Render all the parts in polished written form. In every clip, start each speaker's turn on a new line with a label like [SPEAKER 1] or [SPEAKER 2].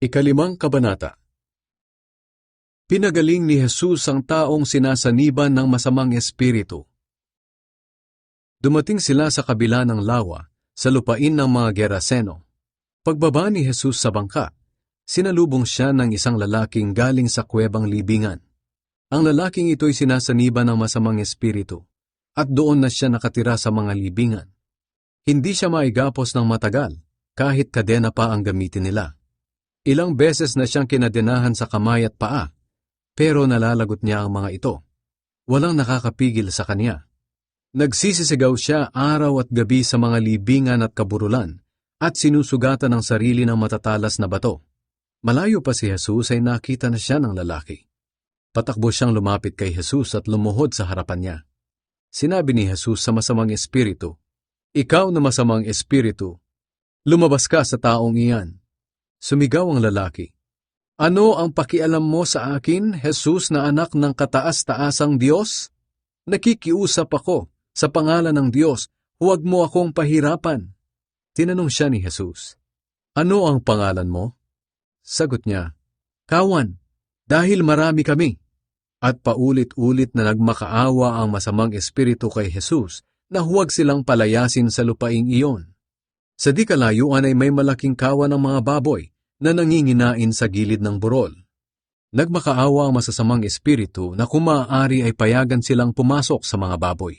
[SPEAKER 1] Ikalimang kabanata. Pinagaling ni Jesus ang taong sinasaniban ng masamang espiritu. Dumating sila sa kabila ng lawa, sa lupain ng mga Geraseno. Pagbaba ni Jesus sa bangka, sinalubong siya ng isang lalaking galing sa kuwebang libingan. Ang lalaking ito'y sinasaniban ng masamang espiritu, at doon na siya nakatira sa mga libingan. Hindi siya maigapos ng matagal, kahit kadena pa ang gamitin nila. Ilang beses na siyang kinadenahan sa kamay at paa, pero nalalagot niya ang mga ito. Walang nakakapigil sa kanya. Nagsisisigaw siya araw at gabi sa mga libingan at kaburulan, at sinusugatan ang sarili ng matatalas na bato. Malayo pa si Jesus ay nakita na siya ng lalaki. Patakbo siyang lumapit kay Jesus at lumuhod sa harapan niya. Sinabi ni Jesus sa masamang espiritu, "Ikaw na masamang espiritu, lumabas ka sa taong iyan." Sumigaw ang lalaki, "Ano ang pakialam mo sa akin, Jesus na anak ng kataas-taasang Diyos? Nakikiusap ako sa pangalan ng Diyos, huwag mo akong pahirapan." Tinanong siya ni Jesus, "Ano ang pangalan mo?" Sagot niya, "Kawan, dahil marami kami." At paulit-ulit na nagmakaawa ang masamang espiritu kay Jesus na huwag silang palayasin sa lupaing iyon. Sa di kalayuan ay may malaking kawan ng mga baboy na nanginginain sa gilid ng burol. Nagmakaawa ang masasamang espiritu na kung maaari ay payagan silang pumasok sa mga baboy.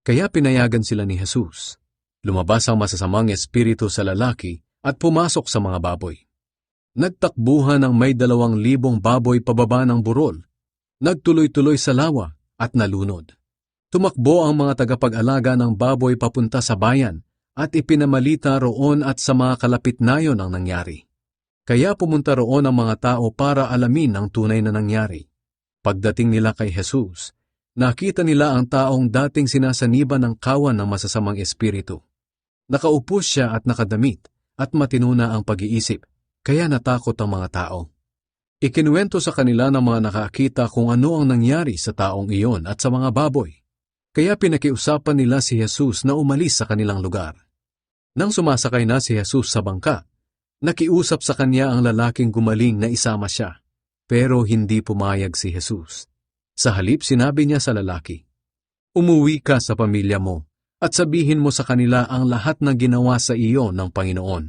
[SPEAKER 1] Kaya pinayagan sila ni Jesus. Lumabas ang masasamang espiritu sa lalaki at pumasok sa mga baboy. Nagtakbuhan ang may 2,000 baboy pababa ng burol. Nagtuloy-tuloy sa lawa at nalunod. Tumakbo ang mga tagapag-alaga ng baboy papunta sa bayan at ipinamalita roon at sa mga kalapit-nayon ang nangyari. Kaya pumunta roon ang mga tao para alamin ang tunay na nangyari. Pagdating nila kay Jesus, nakita nila ang taong dating sinasaniban ng kawan ng masasamang espiritu. Nakaupo siya at nakadamit at matino na ang pag-iisip, kaya natakot ang mga tao. Ikinuwento sa kanila ng mga nakakita kung ano ang nangyari sa taong iyon at sa mga baboy. Kaya pinakiusapan nila si Jesus na umalis sa kanilang lugar. Nang sumasakay na si Jesus sa bangka, nakiusap sa kanya ang lalaking gumaling na isama siya, pero hindi pumayag si Jesus. Sa halip sinabi niya sa lalaki, "Umuwi ka sa pamilya mo at sabihin mo sa kanila ang lahat ng ginawa sa iyo ng Panginoon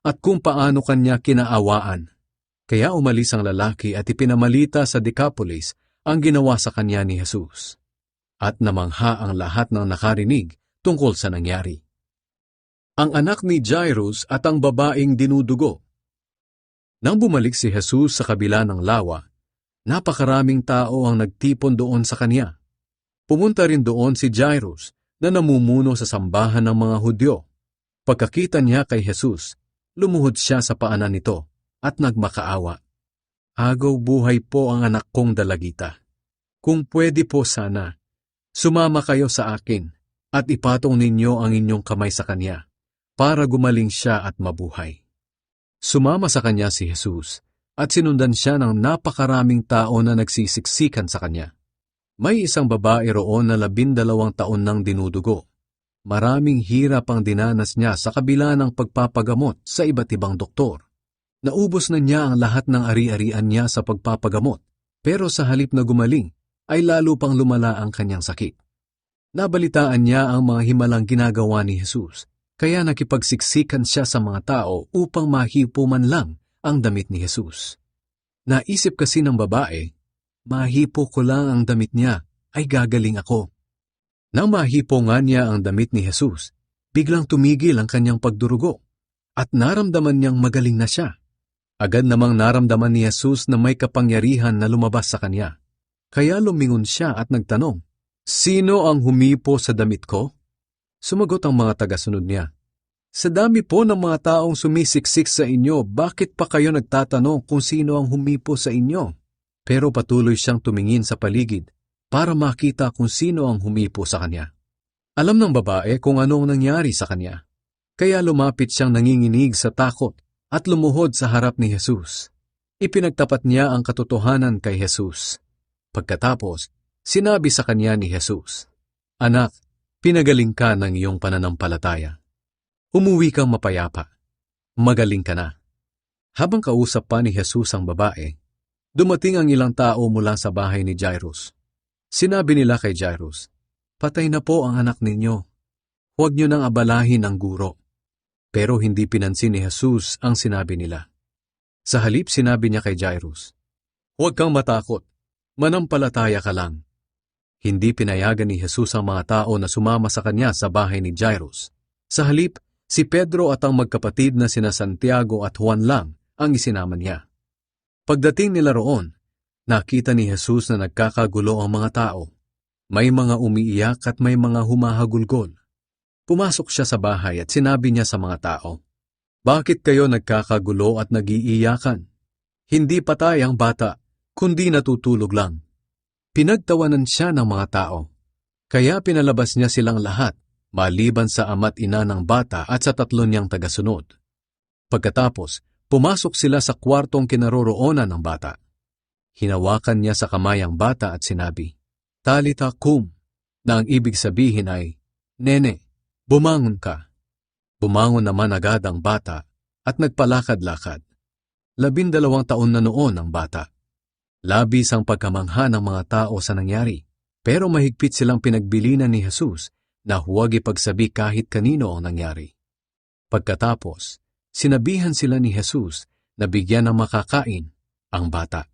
[SPEAKER 1] at kung paano kanya kinaawaan." Kaya umalis ang lalaki at ipinamalita sa Decapolis ang ginawa sa kanya ni Jesus. At namangha ang lahat ng nakarinig tungkol sa nangyari. Ang anak ni Jairus at ang babaeng dinudugo. Nang bumalik si Jesus sa kabila ng lawa, napakaraming tao ang nagtipon doon sa kanya. Pumunta rin doon si Jairus na namumuno sa sambahan ng mga Hudyo. Pagkakita niya kay Jesus, lumuhod siya sa paanan nito at nagmakaawa. "Agaw buhay po ang anak kong dalagita. Kung pwede po sana, sumama kayo sa akin at ipatong ninyo ang inyong kamay sa kanya para gumaling siya at mabuhay." Sumama sa kanya si Jesus at sinundan siya ng napakaraming tao na nagsisiksikan sa kanya. May isang babae roon na 12 taon nang dinudugo. Maraming hirap ang dinanas niya sa kabila ng pagpapagamot sa iba't ibang doktor. Naubos na niya ang lahat ng ari-arian niya sa pagpapagamot, pero sa halip na gumaling, ay lalo pang lumala ang kanyang sakit. Nabalitaan niya ang mga himalang ginagawa ni Jesus, kaya nakipagsiksikan siya sa mga tao upang mahipo man lang ang damit ni Jesus. Naisip kasi ng babae, mahipo ko lang ang damit niya, ay gagaling ako. Nang mahipo nga niya ang damit ni Jesus, biglang tumigil ang kanyang pagdurugo, at naramdaman niyang magaling na siya. Agad namang naramdaman ni Jesus na may kapangyarihan na lumabas sa kanya. Kaya lumingon siya at nagtanong, "Sino ang humipo sa damit ko?" Sumagot ang mga tagasunod niya, "Sa dami po ng mga taong sumisiksik sa inyo, bakit pa kayo nagtatanong kung sino ang humipo sa inyo?" Pero patuloy siyang tumingin sa paligid para makita kung sino ang humipo sa kanya. Alam ng babae kung ano ang nangyari sa kanya. Kaya lumapit siyang nanginginig sa takot at lumuhod sa harap ni Jesus. Ipinagtapat niya ang katotohanan kay Jesus. Pagkatapos, sinabi sa kanya ni Jesus, "Anak, pinagaling ka ng iyong pananampalataya. Umuwi kang mapayapa. Magaling ka na." Habang kausap pa ni Jesus ang babae, dumating ang ilang tao mula sa bahay ni Jairus. Sinabi nila kay Jairus, "Patay na po ang anak ninyo. Huwag niyo nang abalahin ang guro." Pero hindi pinansin ni Jesus ang sinabi nila. Sa halip sinabi niya kay Jairus, "Huwag kang matakot, manampalataya ka lang." Hindi pinayagan ni Jesus ang mga tao na sumama sa kanya sa bahay ni Jairus. Sa halip, si Pedro at ang magkapatid na sina Santiago at Juan lang ang isinama niya. Pagdating nila roon, nakita ni Jesus na nagkakagulo ang mga tao. May mga umiiyak at may mga humahagulgol. Pumasok siya sa bahay at sinabi niya sa mga tao, "Bakit kayo nagkakagulo at nag-iiyakan? Hindi patay ang bata, kundi natutulog lang." Pinagtawanan siya ng mga tao, kaya pinalabas niya silang lahat, maliban sa ama't ina ng bata at sa 3 niyang tagasunod. Pagkatapos, pumasok sila sa kwartong kinaroroonan ng bata. Hinawakan niya sa kamay ang bata at sinabi, "Talitha kum," na ang ibig sabihin ay, "Nene, bumangon ka." Bumangon naman agad ang bata at nagpalakad-lakad. 12 taon na noon ang bata. Labis ang pagkamangha ng mga tao sa nangyari, pero mahigpit silang pinagbilinan ni Jesus na huwag ipagsabi kahit kanino ang nangyari. Pagkatapos, sinabihan sila ni Jesus na bigyan ng makakain ang bata.